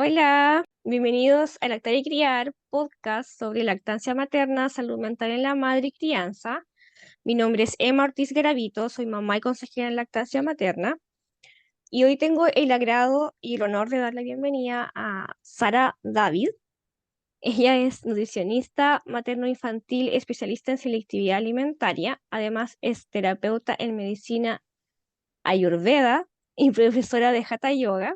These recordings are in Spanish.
Hola, bienvenidos a Lactar y Criar, podcast sobre lactancia materna, salud mental en la madre y crianza. Mi nombre es Emma Ortiz Garavito, soy mamá y consejera en lactancia materna. Y hoy tengo el agrado y el honor de dar la bienvenida a Sara David. Ella es nutricionista materno-infantil, especialista en selectividad alimentaria. Además, es terapeuta en medicina ayurveda y profesora de Hatha Yoga.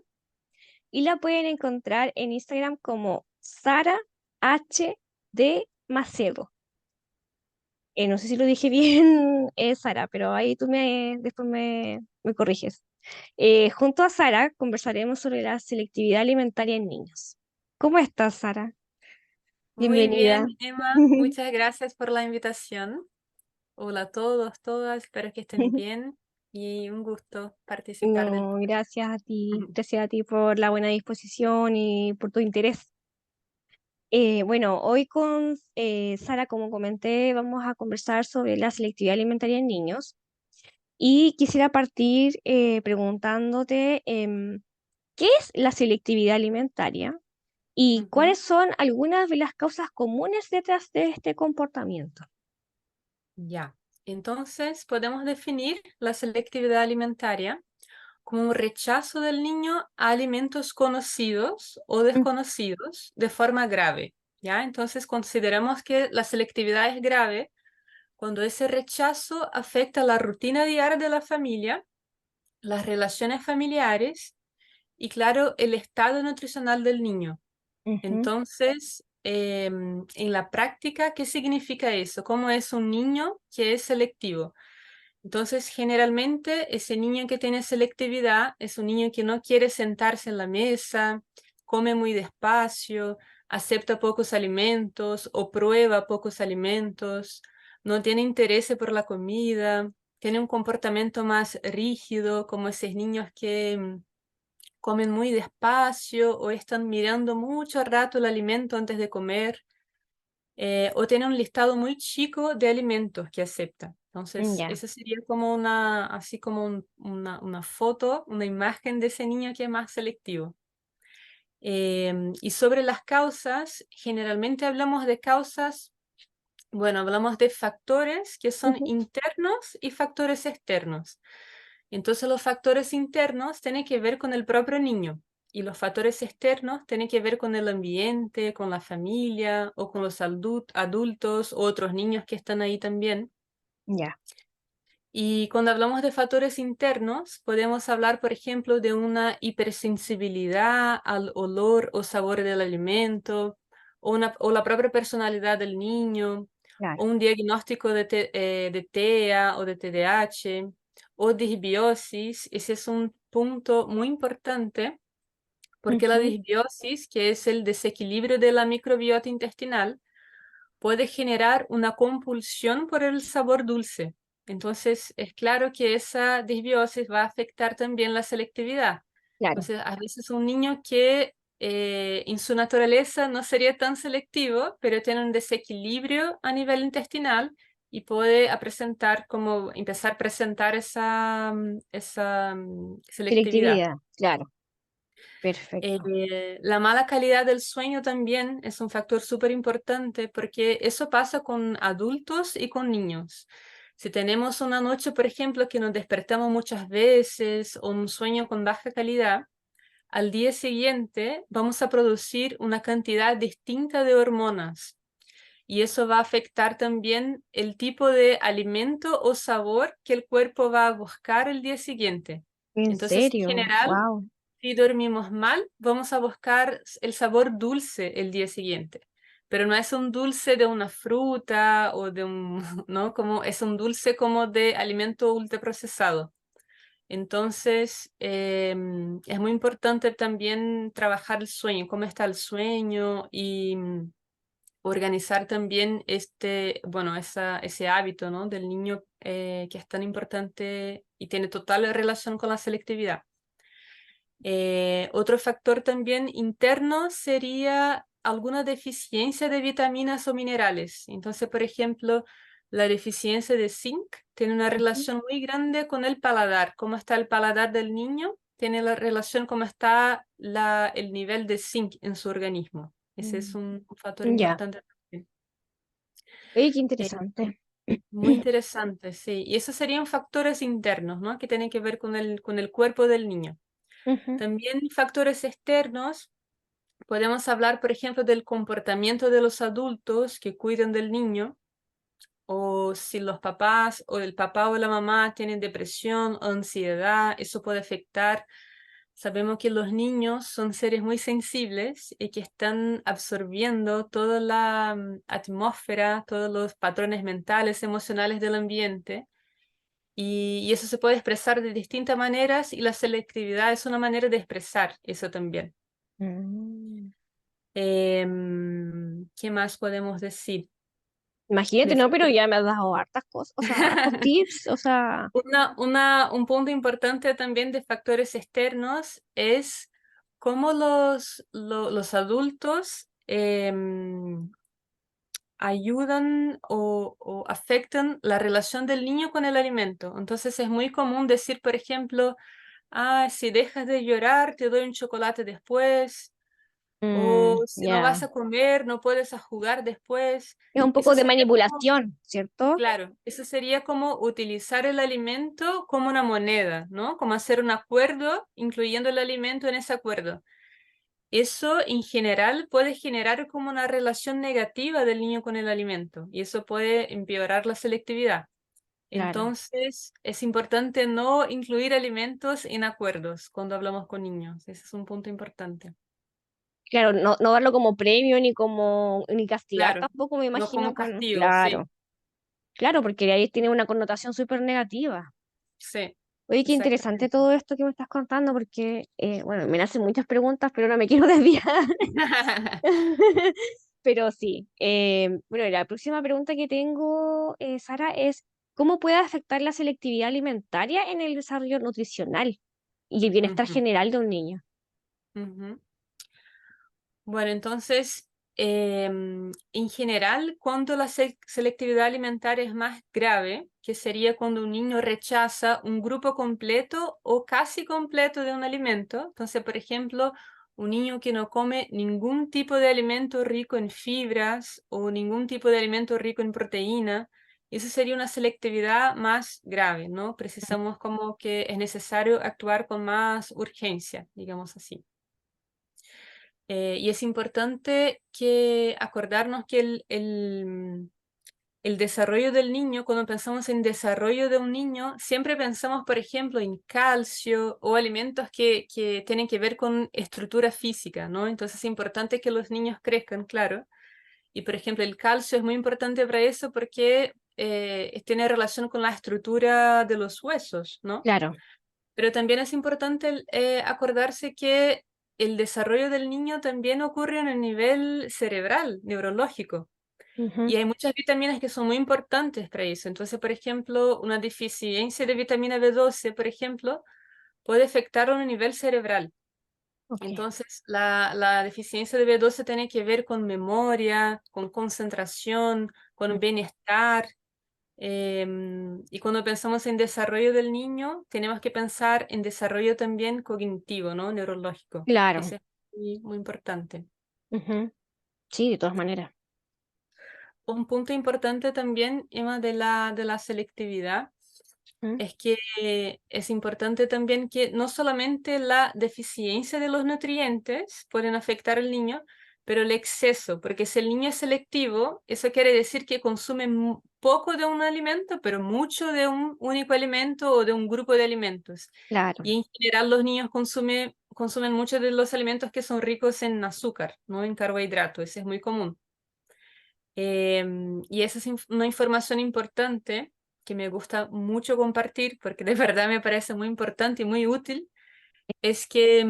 Y la pueden encontrar en Instagram como Sara H. D. Macedo. No sé si lo dije bien, Sara, pero ahí después me corriges. Junto a Sara conversaremos sobre la selectividad alimentaria en niños. ¿Cómo estás, Sara? Muy Bienvenida. bien, Emma. Muchas gracias por la invitación. Hola a todos, todas. Espero que estén bien y un gusto participar del No, podcast. gracias a ti por la buena disposición y por tu interés. Bueno, hoy con Sara, como comenté, vamos a conversar sobre la selectividad alimentaria en niños y quisiera partir preguntándote ¿qué es la selectividad alimentaria y Ujú. cuáles son algunas de las causas comunes detrás de este comportamiento? Ya. Entonces, podemos definir la selectividad alimentaria como un rechazo del niño a alimentos conocidos o Mm, desconocidos de forma grave. ¿Ya? Entonces, consideramos que la selectividad es grave cuando ese rechazo afecta la rutina diaria de la familia, las relaciones familiares y, claro, el estado nutricional del niño. ujú, Entonces, en la práctica, ¿qué significa eso? ¿Cómo es un niño que es selectivo? Entonces, generalmente, ese niño que tiene selectividad es un niño que no quiere sentarse en la mesa, come muy despacio, acepta pocos alimentos o prueba pocos alimentos, no tiene interés por la comida, tiene un comportamiento más rígido, como esos niños que comen muy despacio o están mirando mucho rato el alimento antes de comer, o tienen un listado muy chico de alimentos que aceptan. Entonces, ya. esa sería como así como una foto, una imagen de ese niño que es más selectivo. Y sobre las causas, generalmente hablamos de causas, bueno, hablamos de factores que son Ujú, internos y factores externos. Entonces los factores internos tienen que ver con el propio niño y los factores externos tienen que ver con el ambiente, con la familia o con los adultos o otros niños que están ahí también. ya. Y cuando hablamos de factores internos, podemos hablar, por ejemplo, de una hipersensibilidad al olor o sabor del alimento, o la propia personalidad del niño, Claro. o un diagnóstico de TEA o de TDAH, o disbiosis. Ese es un punto muy importante porque la Ujú, disbiosis, que es el desequilibrio de la microbiota intestinal, puede generar una compulsión por el sabor dulce. Entonces, es claro que esa disbiosis va a afectar también la selectividad. claro. Entonces, a veces un niño que en su naturaleza no sería tan selectivo, pero tiene un desequilibrio a nivel intestinal y puede empezar a presentar esa selectividad. Selectividad, claro. Perfecto. La mala calidad del sueño también es un factor súper importante porque eso pasa con adultos y con niños. Si tenemos una noche, por ejemplo, que nos despertamos muchas veces o un sueño con baja calidad, al día siguiente vamos a producir una cantidad distinta de hormonas y eso va a afectar también el tipo de alimento o sabor que el cuerpo va a buscar el día siguiente. ¿En Entonces, en serio? general, Wow. si dormimos mal, vamos a buscar el sabor dulce el día siguiente. Pero no es un dulce de una fruta o de un, ¿no? Como es un dulce como de alimento ultraprocesado. Entonces, es muy importante también trabajar el sueño, cómo está el sueño y organizar también bueno, ese hábito, ¿no? Del niño que es tan importante y tiene total relación con la selectividad. Otro factor también interno sería alguna deficiencia de vitaminas o minerales. Entonces, por ejemplo, la deficiencia de zinc tiene una Ujú, relación muy grande con el paladar. ¿Cómo está el paladar del niño? tiene la relación cómo está el nivel de zinc en su organismo. Ese es Mm. un factor Ya. importante también. Oye, qué Eh, interesante. Muy interesante, sí. Y esos serían factores internos, ¿no? Que tienen que ver con el cuerpo del niño. Ujú. También factores externos. Podemos hablar, por ejemplo, del comportamiento de los adultos que cuidan del niño, o si los papás o el papá o la mamá tienen depresión o ansiedad, eso puede afectar. Sabemos que los niños son seres muy sensibles y que están absorbiendo toda la atmósfera, todos los patrones mentales, emocionales del ambiente. Y eso se puede expresar de distintas maneras y la selectividad es una manera de expresar eso también. Mm. ¿Qué más podemos decir? Imagínate, De no, pero factores- ya me has dado hartas cosas, o sea, hartos tips, o sea. Un punto importante también de factores externos es cómo los adultos ayudan o afectan la relación del niño con el alimento. Entonces es muy común decir, por ejemplo, si dejas de llorar, te doy un chocolate después, o si no Ya. vas a comer, no puedes a jugar después. Es un Eso poco de sería como manipulación, ¿cierto? Claro, eso sería como utilizar el alimento como una moneda, ¿no? Como hacer un acuerdo, incluyendo el alimento en ese acuerdo. Eso en general puede generar como una relación negativa del niño con el alimento y eso puede empeorar la selectividad. Claro. Entonces, es importante no incluir alimentos en acuerdos cuando hablamos con niños. Ese es un punto importante. Claro, no, no darlo como premio ni como ni castigar Claro, tampoco, me no como imagino con. castigo, sí, Claro, claro, porque ahí tiene una connotación súper negativa. sí, Oye, qué interesante exactamente. todo esto que me estás contando, porque, bueno, me hacen muchas preguntas, pero no me quiero desviar. Pero sí, bueno, la próxima pregunta que tengo, Sara, es ¿cómo puede afectar la selectividad alimentaria en el desarrollo nutricional y el bienestar Ujú, general de un niño? ujú. Bueno, entonces, en general, cuando la selectividad alimentaria es más grave, que sería cuando un niño rechaza un grupo completo o casi completo de un alimento. Entonces, por ejemplo, un niño que no come ningún tipo de alimento rico en fibras o ningún tipo de alimento rico en proteína, eso sería una selectividad más grave, ¿no? Precisamos como que es necesario actuar con más urgencia, digamos así. Y es importante que acordarnos que el desarrollo del niño, cuando pensamos en desarrollo de un niño, siempre pensamos, por ejemplo, en calcio o alimentos que tienen que ver con estructura física, ¿no? Entonces es importante que los niños crezcan, claro. Y, por ejemplo, el calcio es muy importante para eso porque tiene relación con la estructura de los huesos, ¿no? Claro. Pero también es importante acordarse que el desarrollo del niño también ocurre en el nivel cerebral, neurológico. Ujú. Y hay muchas vitaminas que son muy importantes para eso. Entonces, por ejemplo, una deficiencia de vitamina B12, por ejemplo, puede afectar a un nivel cerebral. Ok. Entonces, la deficiencia de B12 tiene que ver con memoria, con concentración, con bienestar. Y cuando pensamos en desarrollo del niño, tenemos que pensar en desarrollo también cognitivo, ¿no? Neurológico. Claro. Ese es muy, muy importante. Ujú. Sí, de todas maneras. Un punto importante también, Emma, de la selectividad, ¿Mm? es que es importante también que no solamente la deficiencia de los nutrientes pueden afectar al niño, pero el exceso, porque si el niño es selectivo, eso quiere decir que consume poco de un alimento, pero mucho de un único alimento o de un grupo de alimentos. Claro. Y en general los niños consumen muchos de los alimentos que son ricos en azúcar, no en carbohidratos, eso es muy común. Y esa es una información importante que me gusta mucho compartir porque de verdad me parece muy importante y muy útil, es que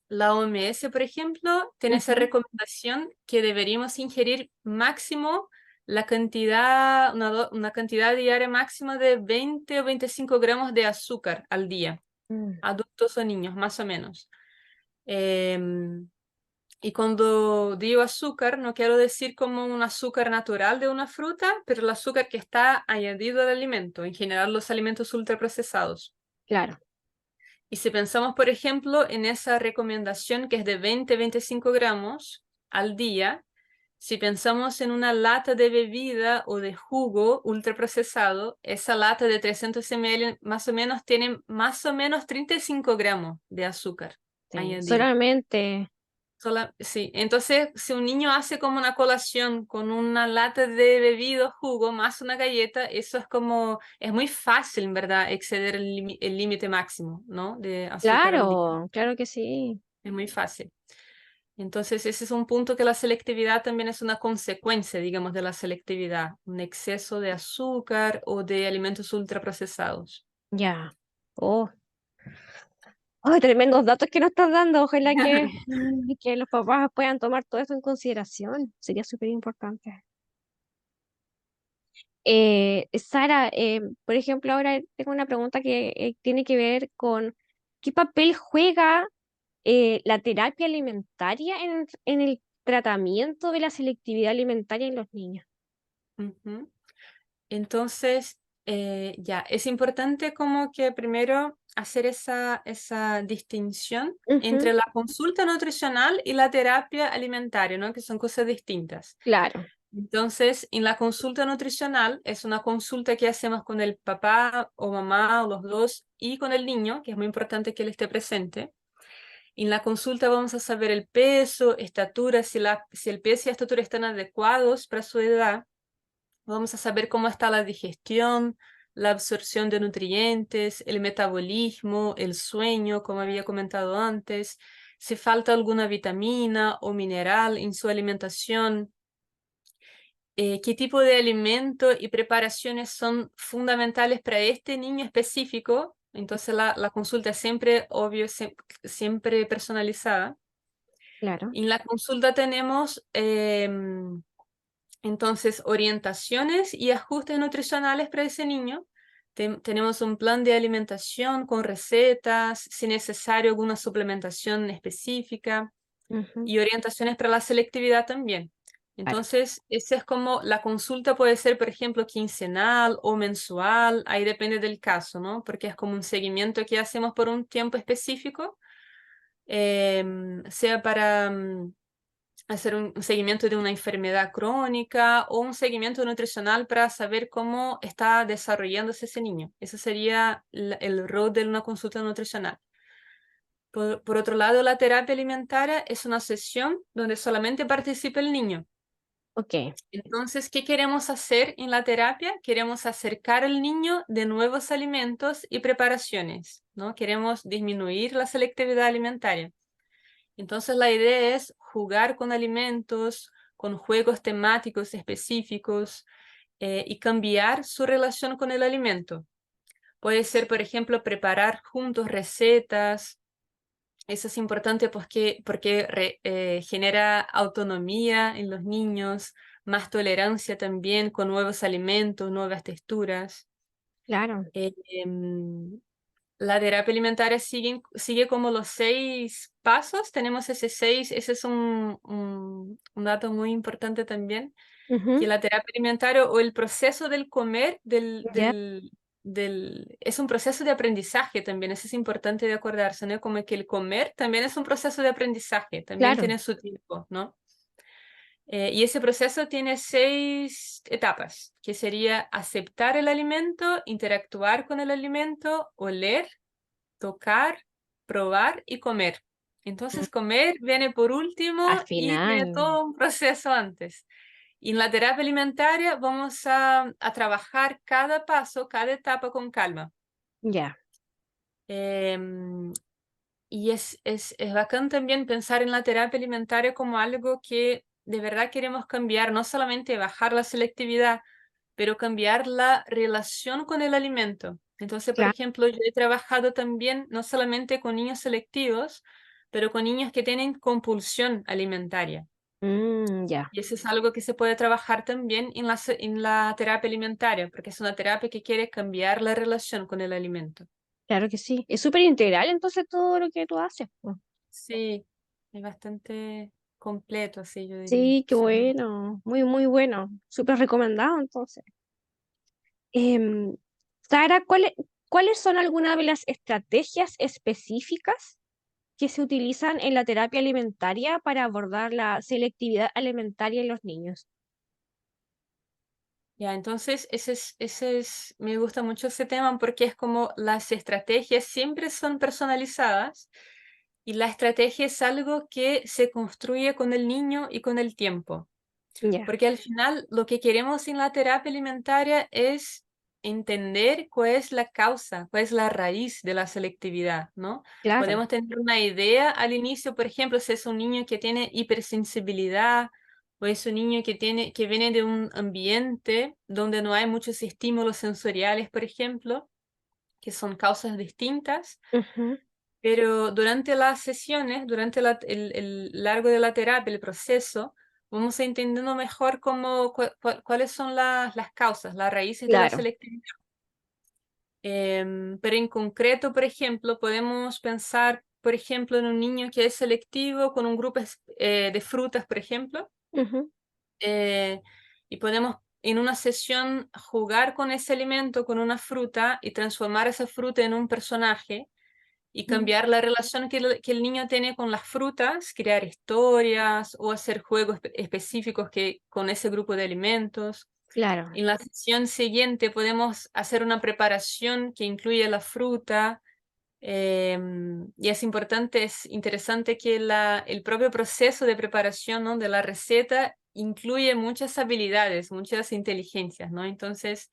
la OMS, por ejemplo, tiene esa Ujú. recomendación que deberíamos ingerir máximo la cantidad, una cantidad diaria máxima de 20 o 25 gramos de azúcar al día, Mm. adultos o niños, más o menos. Em, y cuando digo azúcar, no quiero decir como un azúcar natural de una fruta, pero el azúcar que está añadido al alimento, en general los alimentos ultraprocesados. Claro. Y si pensamos, por ejemplo, en esa recomendación que es de 20-25 gramos al día, si pensamos en una lata de bebida o de jugo ultraprocesado, esa lata de 300 ml más o menos tiene más o menos 35 gramos de azúcar Sí, añadido. solamente, Sí, entonces si un niño hace como una colación con una lata de bebido, jugo, más una galleta, eso es como, es muy fácil, en verdad, exceder el límite máximo, ¿no? De azúcar al día. claro, claro que sí. Es muy fácil. Entonces, ese es un punto que la selectividad también es una consecuencia, digamos, de la selectividad, un exceso de azúcar o de alimentos ultraprocesados. Ya. Oh, oh, tremendos datos que nos estás dando. Ojalá que los papás puedan tomar todo esto en consideración. Sería súper importante. Sara, por ejemplo, ahora tengo una pregunta que tiene que ver con ¿qué papel juega la terapia alimentaria en el tratamiento de la selectividad alimentaria en los niños? Ujú. Entonces, ya, es importante como que primero hacer esa distinción Ujú, entre la consulta nutricional y la terapia alimentaria, ¿no? Que son cosas distintas. claro. Entonces, en la consulta nutricional es una consulta que hacemos con el papá o mamá o los dos y con el niño, que es muy importante que él esté presente. En la consulta vamos a saber el peso, estatura, si el peso y la estatura están adecuados para su edad. Vamos a saber cómo está la digestión, la absorción de nutrientes, el metabolismo, el sueño, como había comentado antes, si falta alguna vitamina o mineral en su alimentación, qué tipo de alimento y preparaciones son fundamentales para este niño específico. Entonces la consulta es siempre, obvio, siempre personalizada. Claro. En la consulta tenemos entonces orientaciones y ajustes nutricionales para ese niño. Tenemos un plan de alimentación con recetas, si necesario alguna suplementación específica Ujú, y orientaciones para la selectividad también. claro. Entonces, esa es como la consulta puede ser, por ejemplo, quincenal o mensual, ahí depende del caso, ¿no? Porque es como un seguimiento que hacemos por un tiempo específico, sea para hacer un seguimiento de una enfermedad crónica o un seguimiento nutricional para saber cómo está desarrollándose ese niño. Ese sería el rol de una consulta nutricional. Por otro lado, la terapia alimentaria es una sesión donde solamente participa el niño. Ok, Entonces, ¿qué queremos hacer en la terapia? Queremos acercar al niño de nuevos alimentos y preparaciones, ¿no? Queremos disminuir la selectividad alimentaria. Entonces, la idea es jugar con alimentos, con juegos temáticos específicos y cambiar su relación con el alimento. Puede ser, por ejemplo, preparar juntos recetas. Eso es importante porque genera autonomía en los niños, más tolerancia también con nuevos alimentos, nuevas texturas. claro. Eh, em, la terapia alimentaria sigue como los 6 pasos. Tenemos ese es un dato muy importante también, que Ujú, la terapia alimentaria o el proceso del comer ya, es un proceso de aprendizaje también, eso es importante de acordarse, ¿no? Como que el comer también es un proceso de aprendizaje, también claro. tiene su tiempo, ¿no? Y ese proceso tiene 6 etapas, que sería aceptar el alimento, interactuar con el alimento, oler, tocar, probar y comer. Mm, Entonces, comer viene por último al y tiene final, todo un proceso antes. Y en la terapia alimentaria vamos a trabajar cada paso, cada etapa con calma. ya, Em, y es bacán también pensar en la terapia alimentaria como algo que de verdad queremos cambiar, no solamente bajar la selectividad, pero cambiar la relación con el alimento. Entonces, por claro. ejemplo, yo he trabajado también no solamente con niños selectivos, pero con niños que tienen compulsión alimentaria. Ya, Y eso es algo que se puede trabajar también en en la terapia alimentaria, porque es una terapia que quiere cambiar la relación con el alimento. claro que sí. Es súper integral entonces todo lo que tú haces, po. Sí, es bastante completo, así yo diría. Sí, qué Sí. bueno. Muy, muy bueno. Súper recomendado entonces. Em, Sara, ¿Cuáles son algunas de las estrategias específicas que se utilizan en la terapia alimentaria para abordar la selectividad alimentaria en los niños? Ya, entonces me gusta mucho ese tema porque es como las estrategias siempre son personalizadas y la estrategia es algo que se construye con el niño y con el tiempo. Ya, Porque al final lo que queremos en la terapia alimentaria es entender cuál es la causa, cuál es la raíz de la selectividad, ¿no? claro. Podemos tener una idea al inicio, por ejemplo, si es un niño que tiene hipersensibilidad o es un niño que viene de un ambiente donde no hay muchos estímulos sensoriales, por ejemplo, que son causas distintas. Ujú. Pero durante las sesiones, durante el largo de la terapia, el proceso, vamos entendiendo mejor cuáles son las causas, las raíces de la Claro. selectividad. Pero en concreto, por ejemplo, podemos pensar, por ejemplo, en un niño que es selectivo con un grupo de frutas, por ejemplo, Ujú. eh, y podemos en una sesión jugar con ese alimento, con una fruta, y transformar esa fruta en un personaje y Mm. cambiar la relación que el niño tiene con las frutas, crear historias o hacer juegos específicos con ese grupo de alimentos. Claro. En la sesión siguiente podemos hacer una preparación que incluya la fruta. Y es interesante que el propio proceso de preparación, ¿no?, de la receta incluye muchas habilidades, muchas inteligencias, ¿no? Entonces,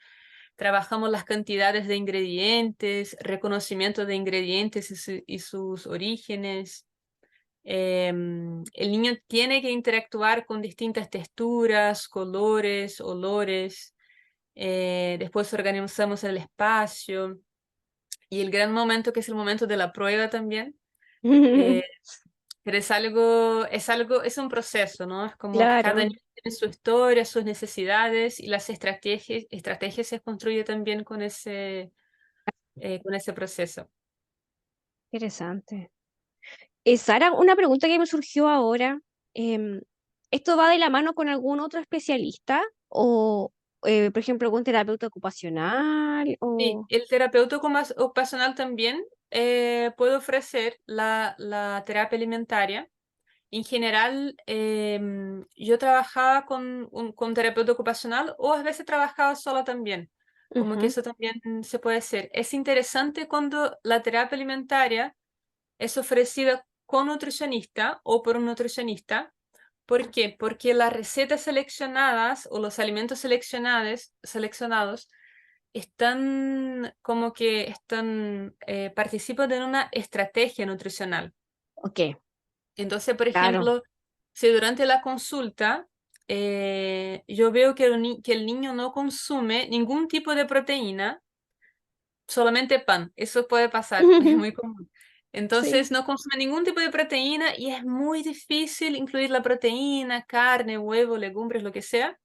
trabajamos las cantidades de ingredientes, reconocimiento de ingredientes y sus orígenes. El niño tiene que interactuar con distintas texturas, colores, olores. Después organizamos el espacio y el gran momento que es el momento de la prueba también. eh, pero es un proceso, ¿no? Es como que cada Claro. niño tiene su historia, sus necesidades y las estrategias se construyen también con ese proceso. Interesante. Sara, una pregunta que me surgió ahora. em, ¿Esto va de la mano con algún otro especialista? ¿O, por ejemplo, algún terapeuta ocupacional? Sí, O... el terapeuta ocupacional también puede ofrecer la terapia alimentaria. En general, yo trabajaba con terapeuta ocupacional o a veces trabajaba sola también, como que Ujú. eso también se puede hacer. Es interesante cuando la terapia alimentaria es ofrecida con nutricionista o por un nutricionista. ¿Por qué? Porque las recetas seleccionadas o los alimentos seleccionados están como que participan de una estrategia nutricional. Ok, Entonces, por claro. ejemplo, si durante la consulta yo veo que el niño no consume ningún tipo de proteína, solamente pan, eso puede pasar, es muy común. Sí, Entonces no consume ningún tipo de proteína y es muy difícil incluir la proteína, carne, huevo, legumbres, lo que sea,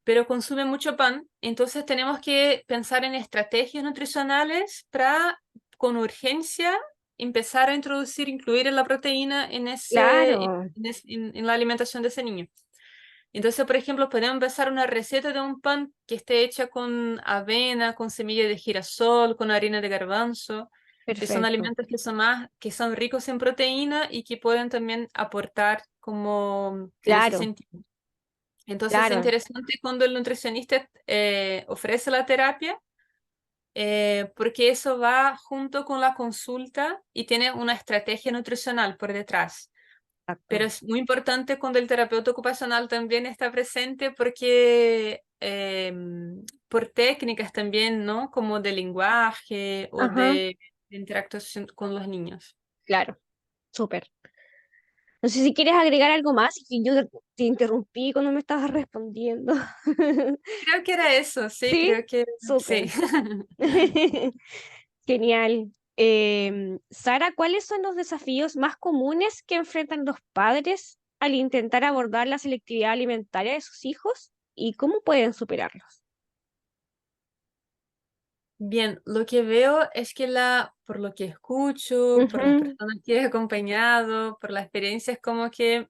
pero consume mucho pan. Entonces tenemos que pensar en estrategias nutricionales para, con urgencia, empezar a incluir la proteína claro. en la alimentación de ese niño. Entonces, por ejemplo, podemos empezar una receta de un pan que esté hecha con avena, con semilla de girasol, con harina de garbanzo, que son Perfecto. alimentos que son ricos en proteína y que pueden también aportar como en ese Claro, sentido. Entonces, es claro. interesante cuando el nutricionista ofrece la terapia, porque eso va junto con la consulta y tiene una estrategia nutricional por detrás. Pero Exacto. es muy importante cuando el terapeuta ocupacional también está presente porque por técnicas también, ¿no? Como de lenguaje o Ajá, de interacción con los niños. claro. Súper. No sé si quieres agregar algo más, y que yo te interrumpí cuando me estabas respondiendo. Creo que era eso, sí, Sí, creo que sí. súper. Genial. Sara, ¿cuáles son los desafíos más comunes que enfrentan los padres al intentar abordar la selectividad alimentaria de sus hijos y cómo pueden superarlos? Bien, lo que veo es que por lo que escucho, por las Ujú. personas que he acompañado, por la experiencia, es como que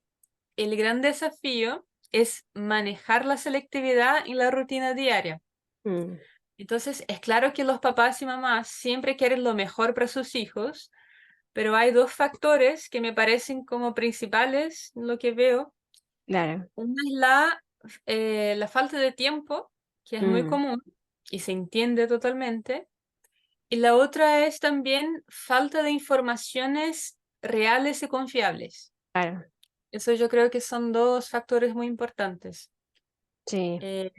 el gran desafío es manejar la selectividad en la rutina diaria. Mm. Entonces, es claro que los papás y mamás siempre quieren lo mejor para sus hijos, pero hay dos factores que me parecen como principales, lo que veo. Claro. Una es la falta de tiempo, que es muy Mm, común y se entiende totalmente. Y la otra es también falta de informaciones reales y confiables. claro, Eso yo creo que son dos factores muy importantes. sí. Eh,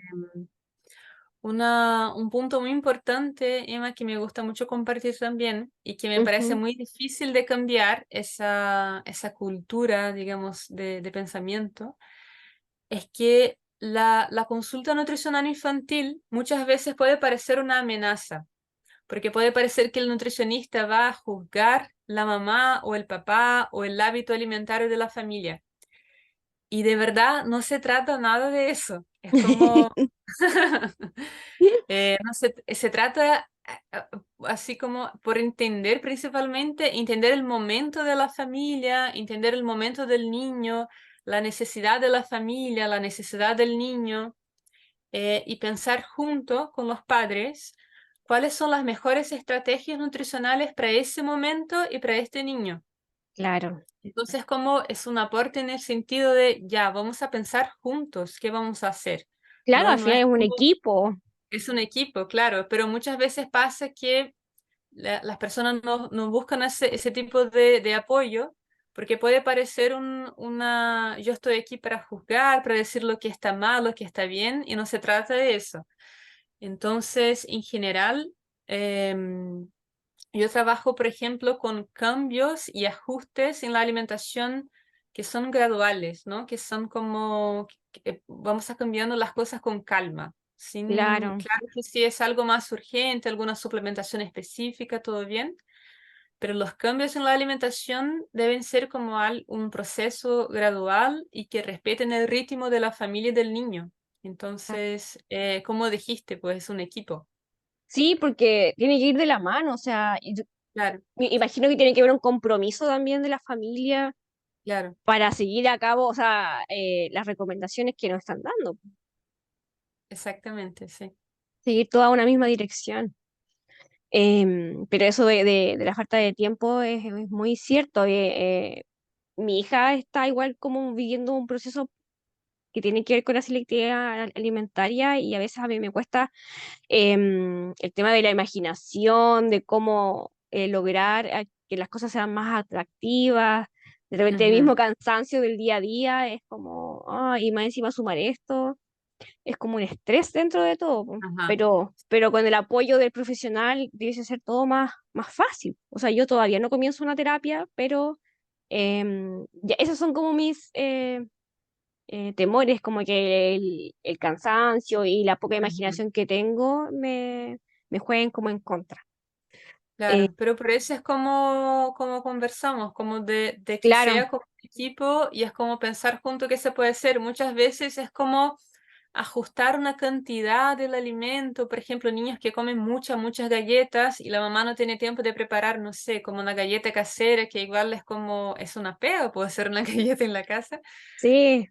un punto muy importante, Emma, que me gusta mucho compartir también y que me parece Ujú, muy difícil de cambiar esa cultura, digamos, de pensamiento, es que la consulta nutricional infantil muchas veces puede parecer una amenaza, porque puede parecer que el nutricionista va a juzgar la mamá o el papá o el hábito alimentario de la familia. Y de verdad no se trata nada de eso. Es como, no se trata así como por entender principalmente, entender el momento de la familia, entender el momento del niño, la necesidad de la familia, la necesidad del niño, y pensar junto con los padres cuáles son las mejores estrategias nutricionales para ese momento y para este niño. Claro. Entonces, como es un aporte en el sentido de, ya, vamos a pensar juntos qué vamos a hacer. Claro, No, al no final es es un como, equipo. es un equipo, claro, pero muchas veces pasa que las personas no buscan ese tipo de apoyo porque puede parecer yo estoy aquí para juzgar, para decir lo que está mal, lo que está bien, y no se trata de eso. Entonces, en general, em, yo trabajo, por ejemplo, con cambios y ajustes en la alimentación que son graduales, ¿no? Que son como que vamos a cambiando las cosas con calma. Claro. Claro que si es algo más urgente, alguna suplementación específica, todo bien, pero los cambios en la alimentación deben ser como un proceso gradual y que respeten el ritmo de la familia y del niño. Entonces, como dijiste, pues es un equipo. Sí, porque tiene que ir de la mano, o sea, y Claro, me imagino que tiene que haber un compromiso también de la familia claro, para seguir a cabo, o sea, las recomendaciones que nos están dando, exactamente, sí. seguir toda una misma dirección. Pero eso de la falta de tiempo es muy cierto. Mi hija está igual como viviendo un proceso que tiene que ver con la selectividad alimentaria y a veces a mí me cuesta el tema de la imaginación, de cómo lograr que las cosas sean más atractivas, de repente el Ujú, mismo cansancio del día a día es como, y más encima sumar esto, es como un estrés dentro de todo, po. ajá, Pero con el apoyo del profesional debe ser todo más fácil. O sea, yo todavía no comienzo una terapia, pero ya esos son como mis temores, como que el cansancio y la poca ujú. imaginación que tengo me jueguen como en contra. Eh, Claro, pero por eso es como conversamos, como de que claro, sea como un equipo y es como pensar junto qué se puede hacer. Muchas veces es como ajustar una cantidad del alimento, por ejemplo, niños que comen muchas galletas y la mamá no tiene tiempo de preparar, no sé, como una galleta casera, que igual es una pega, puede ser una galleta en la casa. sí,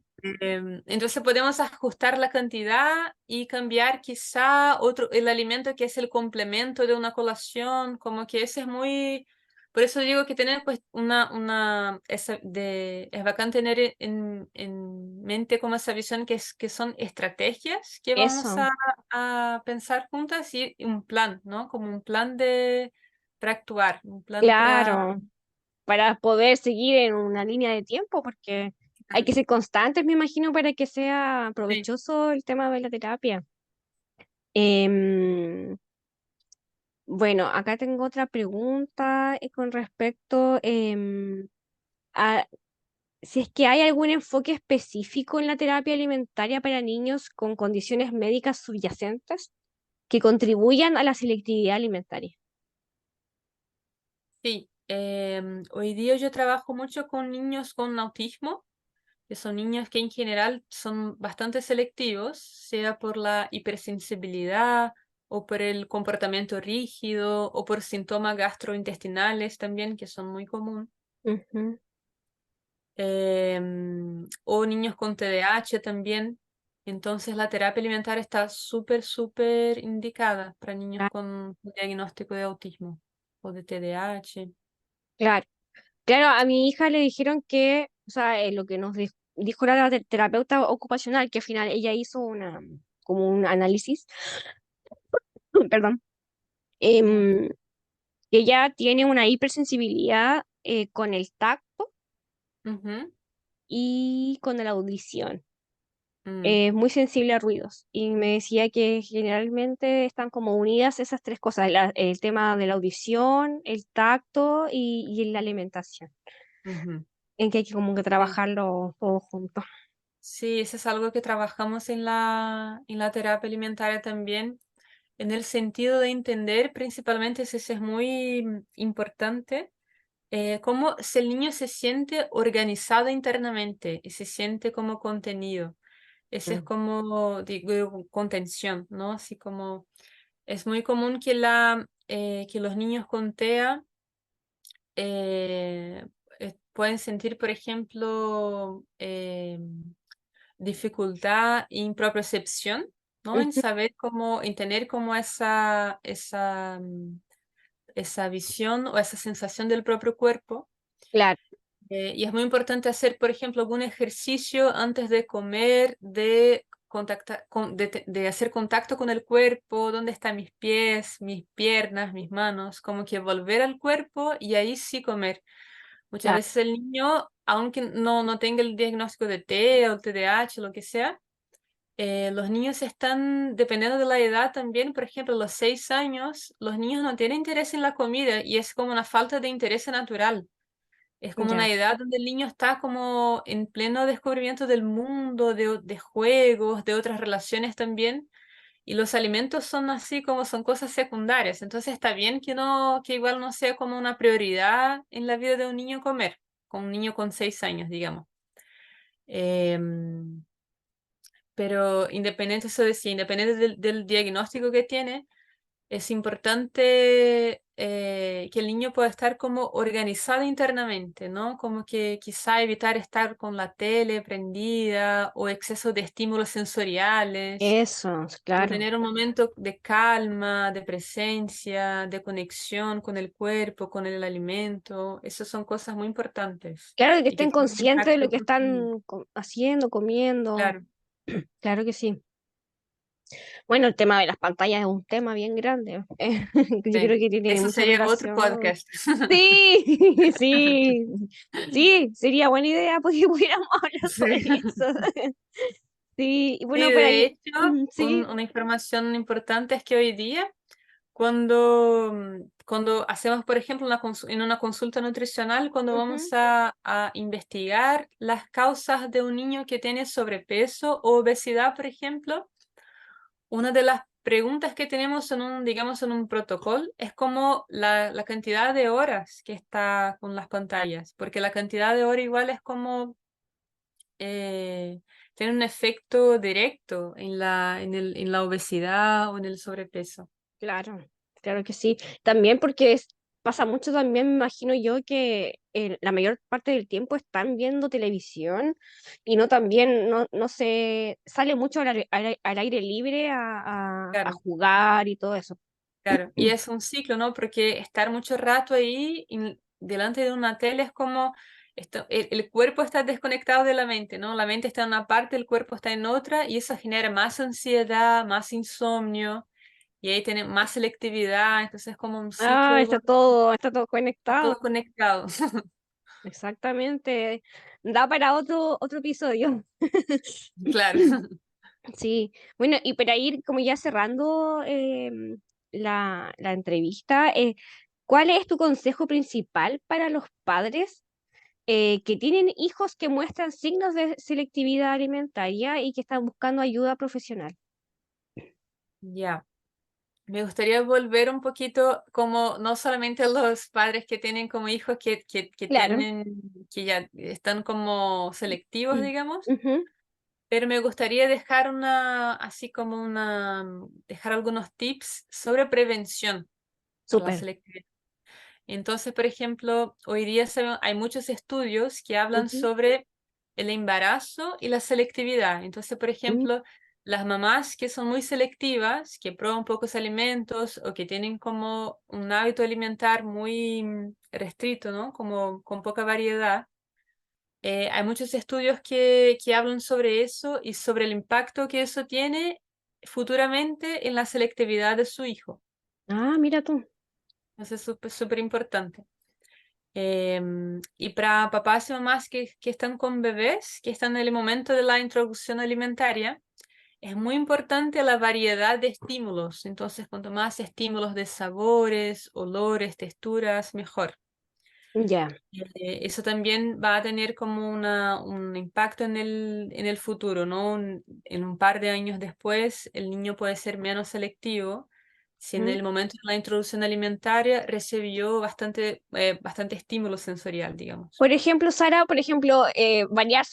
Entonces podemos ajustar la cantidad y cambiar quizá el alimento que es el complemento de una colación, como que ese es muy, por eso digo que tener pues es bacán tener en mente como esa visión que son estrategias que vamos eso, a pensar juntas y un plan, ¿no? Como un plan para actuar, un plan para... claro, para poder seguir en una línea de tiempo, porque hay que ser constantes, me imagino, para que sea Sí. provechoso el tema de la terapia. Em, bueno, acá tengo otra pregunta con respecto a si es que hay algún enfoque específico en la terapia alimentaria para niños con condiciones médicas subyacentes que contribuyan a la selectividad alimentaria. Sí, hoy día yo trabajo mucho con niños con autismo, que son niños que en general son bastante selectivos, sea por la hipersensibilidad o por el comportamiento rígido o por síntomas gastrointestinales también, que son muy comunes. Ujú, O niños con TDAH también. Entonces la terapia alimentaria está súper, súper indicada para niños Ah, con diagnóstico de autismo o de TDAH. claro. Claro, a mi hija le dijeron que, o sea, lo que nos dijo la terapeuta ocupacional, que al final ella hizo como un análisis, perdón, Ya. em, que ella tiene una hipersensibilidad con el tacto Ujú. y con la audición. Mm, Es muy sensible a ruidos y me decía que generalmente están como unidas esas tres cosas, el tema de la audición, el tacto y la alimentación, ujú. en que hay que como que Sí. trabajarlo todo junto. Sí, eso es algo que trabajamos en la terapia alimentaria también, en el sentido de entender, principalmente, eso es muy importante, cómo si el niño se siente organizado internamente y se siente como contenido. Ese es Mm. como, digo, contención, ¿no? Así como es muy común que los niños con TEA eh, pueden sentir, por ejemplo, dificultad en propriocepción, ¿no? En Ujú. saber cómo, en tener como esa visión o esa sensación del propio cuerpo. Claro, Y es muy importante hacer, por ejemplo, algún ejercicio antes de comer, de contactar, de hacer contacto con el cuerpo, dónde están mis pies, mis piernas, mis manos, como que volver al cuerpo y ahí sí comer. Muchas claro, veces el niño, aunque no tenga el diagnóstico de TEA o TDAH, lo que sea, los niños están, dependiendo de la edad también, por ejemplo, a los 6 años, los niños no tienen interés en la comida y es como una falta de interés natural. Es como una ya, edad donde el niño está como en pleno descubrimiento del mundo, de juegos, de otras relaciones también. Y los alimentos son así como son cosas secundarias. Entonces está bien que no, que igual no sea como una prioridad en la vida de un niño comer, con un niño con 6 años, digamos. Em, pero independiente eso de sí, independiente del diagnóstico que tiene, es importante que el niño pueda estar como organizado internamente, ¿no? Como que quizá evitar estar con la tele prendida o exceso de estímulos sensoriales, eso, como claro. tener un momento de calma, de presencia, de conexión con el cuerpo, con el alimento. Esas son cosas muy importantes Claro que y que estén tienen un conscientes de lo impacto que profundo. están haciendo, comiendo. Claro, Claro que sí. Bueno, el tema de las pantallas es un tema bien grande. Yo sí. creo que tiene Eso mucha sería otro relación. podcast. Sí, sí, sí, sería buena idea porque pudiéramos hablar sobre Sí. eso. Sí, y Sí, bueno, por de ahí, hecho, sí. una información importante es que hoy día, cuando hacemos, por ejemplo, en una consulta nutricional, cuando Ujú. vamos a investigar las causas de un niño que tiene sobrepeso o obesidad, por ejemplo, una de las preguntas que tenemos digamos, en un protocolo es como la cantidad de horas que está con las pantallas, porque la cantidad de horas igual es como eh, tiene un efecto directo en la obesidad o en el sobrepeso. Claro, claro que sí. También porque pasa mucho también, me imagino yo, que la mayor parte del tiempo están viendo televisión y no también, no se sale mucho al aire libre a Claro, jugar y todo eso. claro. Y es un ciclo, ¿no? Porque estar mucho rato ahí delante de una tele es como el cuerpo está desconectado de la mente, ¿no? La mente está en una parte, el cuerpo está en otra y eso genera más ansiedad, más insomnio y ahí tiene más selectividad, entonces es como un Ah, ciclo igual, está todo está todo conectado. conectado. Exactamente. Da para otro episodio. Claro. Sí, bueno, y para ir como ya cerrando la entrevista, ¿cuál es tu consejo principal para los padres que tienen hijos que muestran signos de selectividad alimentaria y que están buscando ayuda profesional? Ya. Me gustaría volver un poquito como no solamente a los padres que tienen como hijos Claro. que ya están como selectivos, digamos, Ujú. pero me gustaría dejar dejar algunos tips sobre prevención para la Súper. selectividad. Entonces, por ejemplo, hoy día hay muchos estudios que hablan Ujú. sobre el embarazo y la selectividad. Entonces, por Mm. ejemplo, las mamás que son muy selectivas, que prueban pocos alimentos o que tienen como un hábito alimentar muy restricto, ¿no? Como con poca variedad. Hay muchos estudios que hablan sobre eso y sobre el impacto que eso tiene futuramente en la selectividad de su hijo. Ah, mira tú. Eso es súper, súper importante. Y para papás y mamás que están con bebés, que están en el momento de la introducción alimentaria, es muy importante la variedad de estímulos. Entonces, cuanto más estímulos de sabores, olores, texturas, mejor. Ya. Eso también va a tener como un impacto en el futuro, ¿no? En un par de años después, el niño puede ser menos selectivo si en Mm. el momento de la introducción alimentaria recibió bastante estímulo sensorial, digamos. Por ejemplo, Sara, por ejemplo, variar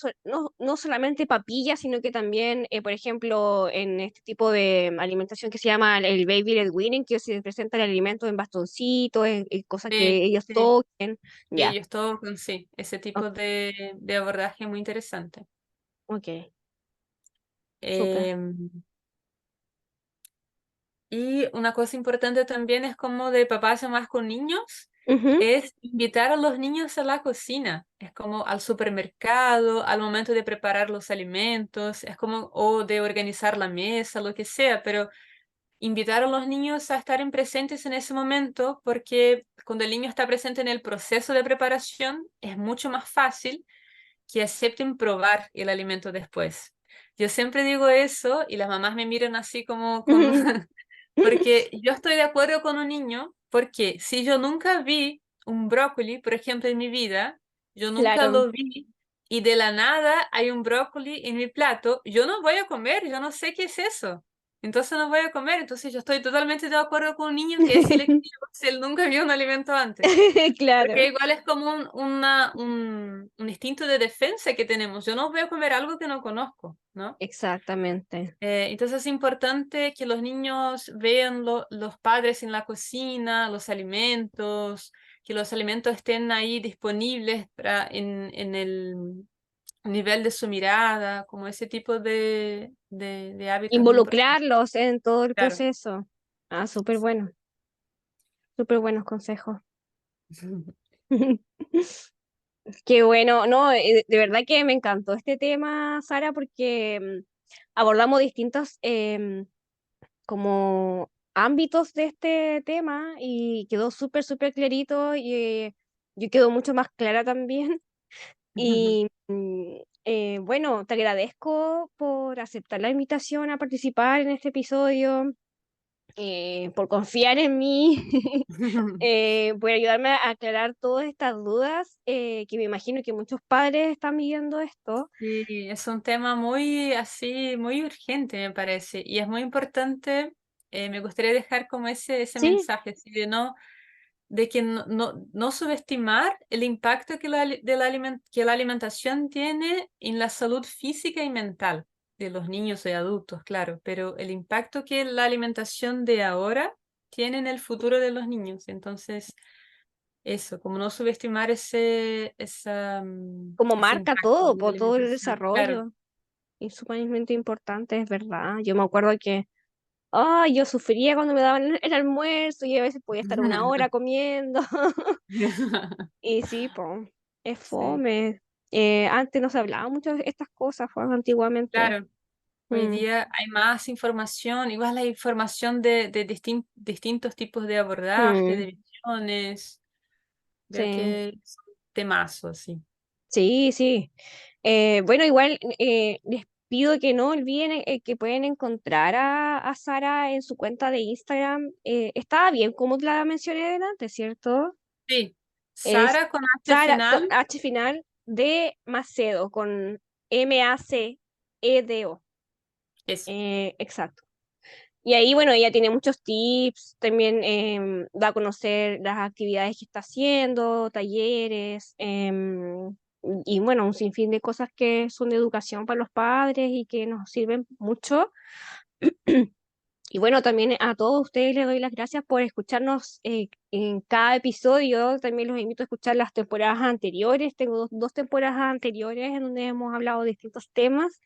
no solamente papillas, sino que también, por ejemplo, en este tipo de alimentación que se llama el baby led weaning, que se presenta el alimento en bastoncitos, en cosas que Sí, ellos sí, toquen. sí, Ya, ellos tocan, sí, ese o- tipo de abordaje es muy interesante. ok, súper. Em, y una cosa importante también es como de papás y mamás con niños, Ujú. es invitar a los niños a la cocina. Es como al supermercado, al momento de preparar los alimentos, es como, o de organizar la mesa, lo que sea, pero invitar a los niños a estar presentes en ese momento, porque cuando el niño está presente en el proceso de preparación, es mucho más fácil que acepten probar el alimento después. Yo siempre digo eso y las mamás me miran así como con... Porque yo estoy de acuerdo con un niño, porque si yo nunca vi un brócoli, por ejemplo, en mi vida, yo nunca Claro, lo vi y de la nada hay un brócoli en mi plato, yo no voy a comer, yo no sé qué es eso. Entonces no voy a comer, entonces yo estoy totalmente de acuerdo con un niño que es selectivo si él nunca vio un alimento antes. Porque claro, igual es como un instinto de defensa que tenemos. Yo no voy a comer algo que no conozco, ¿no? exactamente. Entonces es importante que los niños vean los padres en la cocina, los alimentos, que los alimentos estén ahí disponibles en el nivel de su mirada, como ese tipo de hábitos es muy importante. Involucrarlos en todo el Claro. proceso. Ah, súper buenos consejos. Qué bueno, no, de verdad que me encantó este tema, Sara, porque abordamos distintos como ámbitos de este tema y quedó súper clarito y yo quedo mucho más clara también. Y bueno, te agradezco por aceptar la invitación a participar en este episodio, por confiar en mí, por ayudarme a aclarar todas estas dudas, que me imagino que muchos padres están viviendo esto. Sí, es un tema muy así, muy urgente, me parece, y es muy importante. Me gustaría dejar como ese Sí, mensaje, así de que no subestimar el impacto que la alimentación tiene en la salud física y mental de los niños y adultos, claro, pero el impacto que la alimentación de ahora tiene en el futuro de los niños. Entonces, eso, como no subestimar como ese marca impacto todo, de la por todo el alimentación. Claro. desarrollo, y sumamente importante, es verdad. Yo me acuerdo que ay, yo sufría cuando me daban el almuerzo y a veces podía estar una hora comiendo. Y sí, pues, es Sí, fome. Antes no se hablaba mucho de estas cosas, pues, antiguamente. claro. Hoy Mm, día hay más información, igual hay información de distintos tipos de abordaje, mm, de visiones. Creo sí, que es un temazo, sí. sí, sí. Bueno, igual les pido que no olviden que pueden encontrar a Sara en su cuenta de Instagram. Estaba bien, como la mencioné delante, ¿cierto? Sí, Es Sara con H Sara con final, H final de Macedo, con Macedo. eso. Exacto. Y ahí, bueno, ella tiene muchos tips, también da a conocer las actividades que está haciendo, talleres, y bueno, un sinfín de cosas que son de educación para los padres y que nos sirven mucho. Y bueno, también a todos ustedes les doy las gracias por escucharnos en cada episodio. También los invito a escuchar las temporadas anteriores. Tengo dos temporadas anteriores en donde hemos hablado de distintos temas.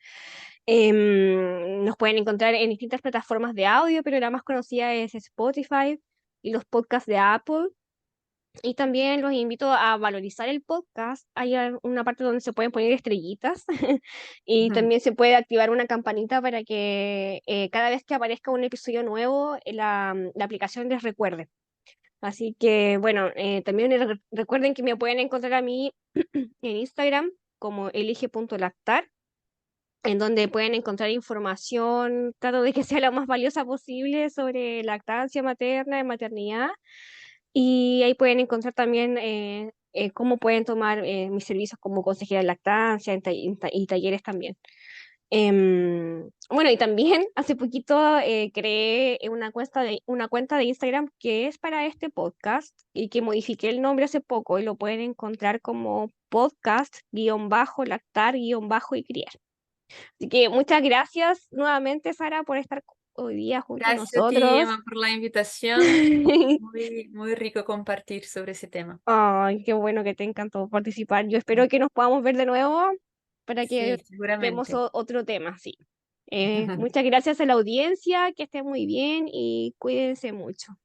Nos pueden encontrar en distintas plataformas de audio, pero la más conocida es Spotify y los podcasts de Apple. Y también los invito a valorizar el podcast. Hay una parte donde se pueden poner estrellitas y Ujú. también se puede activar una campanita para que cada vez que aparezca un episodio nuevo, la aplicación les recuerde. Así que, bueno, también recuerden que me pueden encontrar a mí en Instagram como elige.lactar, en donde pueden encontrar información, trato de que sea lo más valiosa posible sobre lactancia materna y maternidad. Y ahí pueden encontrar también cómo pueden tomar mis servicios como consejera de lactancia y talleres también. Bueno, y también hace poquito creé una cuenta de Instagram que es para este podcast y que modifiqué el nombre hace poco y lo pueden encontrar como podcast-lactar-y criar. Así que muchas gracias nuevamente, Sara, por estar hoy día junto a Gracias a ti, nosotros. Emma, por la invitación. Muy, muy rico compartir sobre ese tema. Ay, qué bueno que te encantó participar. Yo espero que nos podamos ver de nuevo para que Sí, demos seguramente. otro tema, sí. Muchas gracias a la audiencia, que esté muy bien y cuídense mucho.